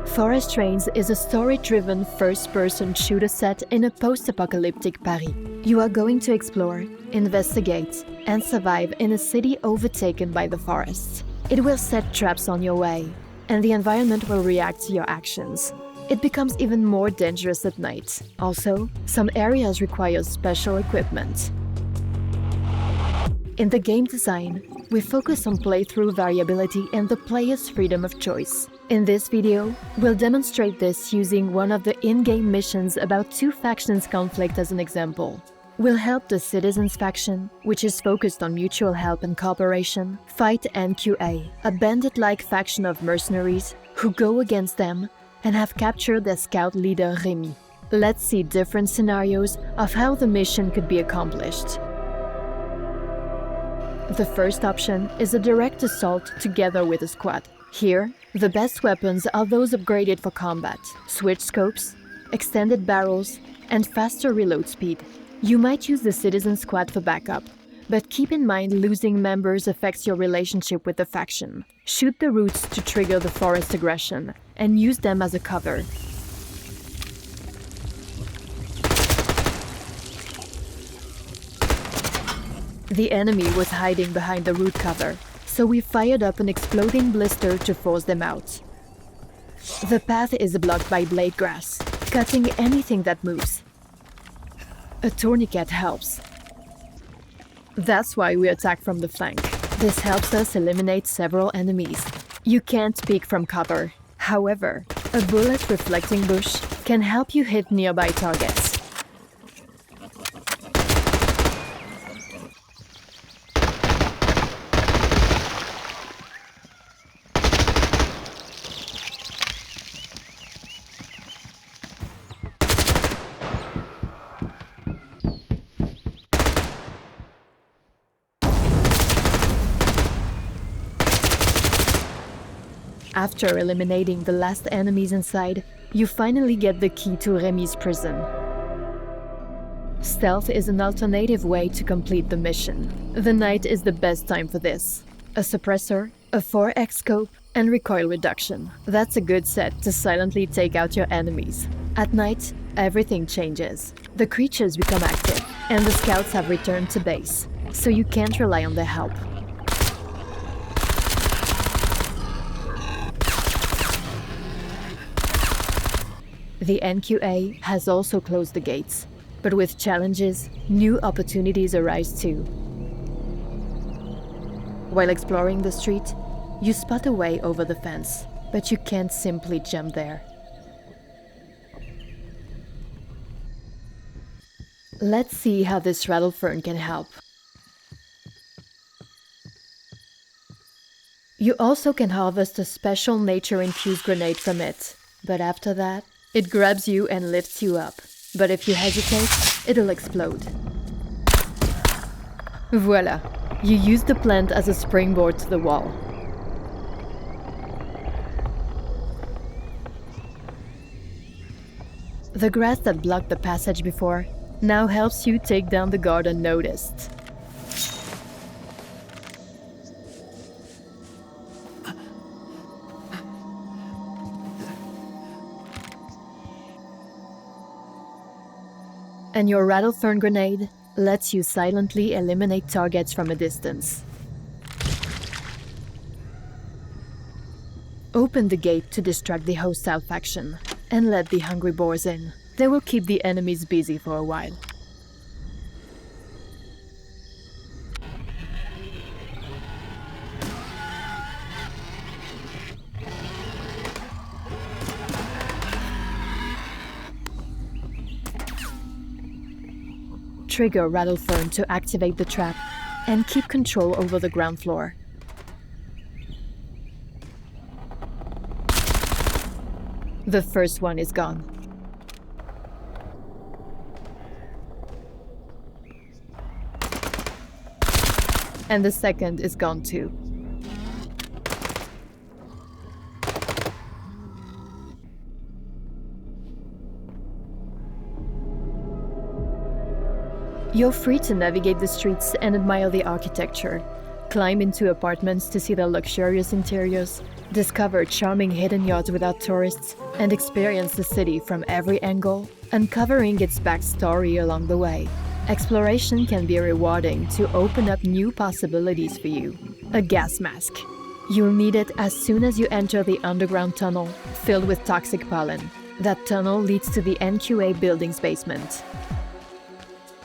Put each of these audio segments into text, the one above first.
Forest Trains is a story-driven first-person shooter set in a post-apocalyptic Paris. You are going to explore, investigate, and survive in a city overtaken by the forests. It will set traps on your way, and the environment will react to your actions. It becomes even more dangerous at night. Also, some areas require special equipment. In the game design, we focus on playthrough variability and the player's freedom of choice. In this video, we'll demonstrate this using one of the in-game missions about two factions' conflict as an example. We'll help the Citizens faction, which is focused on mutual help and cooperation, fight NQA, a bandit-like faction of mercenaries who go against them and have captured their scout leader Remy. Let's see different scenarios of how the mission could be accomplished. The first option is a direct assault together with a squad. Here, the best weapons are those upgraded for combat, switch scopes, extended barrels, and faster reload speed. You might use the Citizen Squad for backup, but keep in mind losing members affects your relationship with the faction. Shoot the roots to trigger the forest aggression, and use them as a cover. The enemy was hiding behind the root cover, so we fired up an exploding blister to force them out. The path is blocked by blade grass, cutting anything that moves. A tourniquet helps. That's why we attack from the flank. This helps us eliminate several enemies. You can't peek from cover. However, a bullet-reflecting bush can help you hit nearby targets. After eliminating the last enemies inside, you finally get the key to Remy's prison. Stealth is an alternative way to complete the mission. The night is the best time for this. A suppressor, a 4x scope, and recoil reduction. That's a good set to silently take out your enemies. At night, everything changes. The creatures become active, and the scouts have returned to base, so you can't rely on their help. The NQA has also closed the gates, but with challenges, new opportunities arise too. While exploring the street, you spot a way over the fence, but you can't simply jump there. Let's see how this rattlefern can help. You also can harvest a special nature-infused grenade from it, but after that, it grabs you and lifts you up, but if you hesitate, it'll explode. Voila! You use the plant as a springboard to the wall. The grass that blocked the passage before now helps you take down the guard unnoticed. And your rattlefern grenade lets you silently eliminate targets from a distance. Open the gate to distract the hostile faction, and let the hungry boars in. They will keep the enemies busy for a while. Trigger rattlefern to activate the trap and keep control over the ground floor. The first one is gone. And the second is gone too. You're free to navigate the streets and admire the architecture. Climb into apartments to see their luxurious interiors, discover charming hidden yards without tourists, and experience the city from every angle, uncovering its backstory along the way. Exploration can be rewarding to open up new possibilities for you. A gas mask. You'll need it as soon as you enter the underground tunnel filled with toxic pollen. That tunnel leads to the NQA building's basement.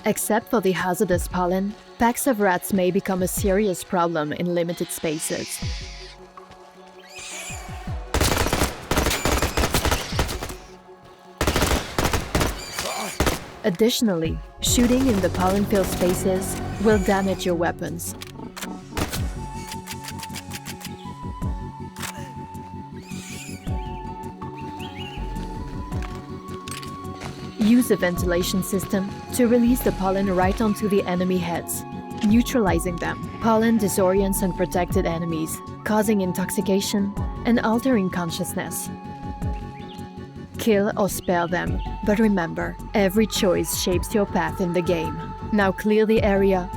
Except for the hazardous pollen, packs of rats may become a serious problem in limited spaces. Additionally, shooting in the pollen-filled spaces will damage your weapons. Use a ventilation system to release the pollen right onto the enemy heads, neutralizing them. Pollen disorients unprotected enemies, causing intoxication and altering consciousness. Kill or spare them, but remember, every choice shapes your path in the game. Now clear the area.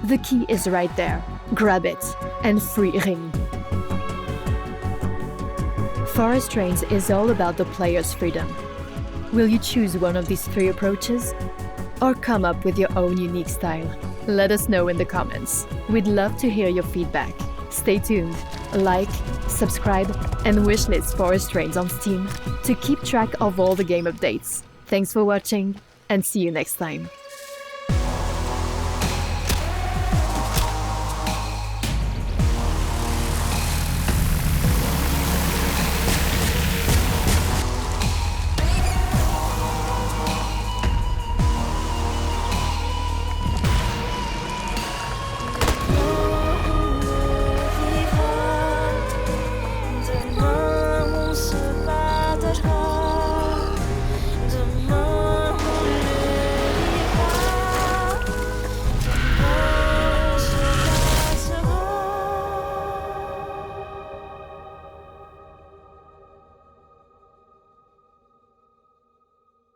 The key is right there. Grab it and free Ring. Forest Trains is all about the player's freedom. Will you choose one of these 3 approaches? Or come up with your own unique style? Let us know in the comments. We'd love to hear your feedback. Stay tuned, like, subscribe, and wishlist Forest Trains on Steam to keep track of all the game updates. Thanks for watching, and see you next time.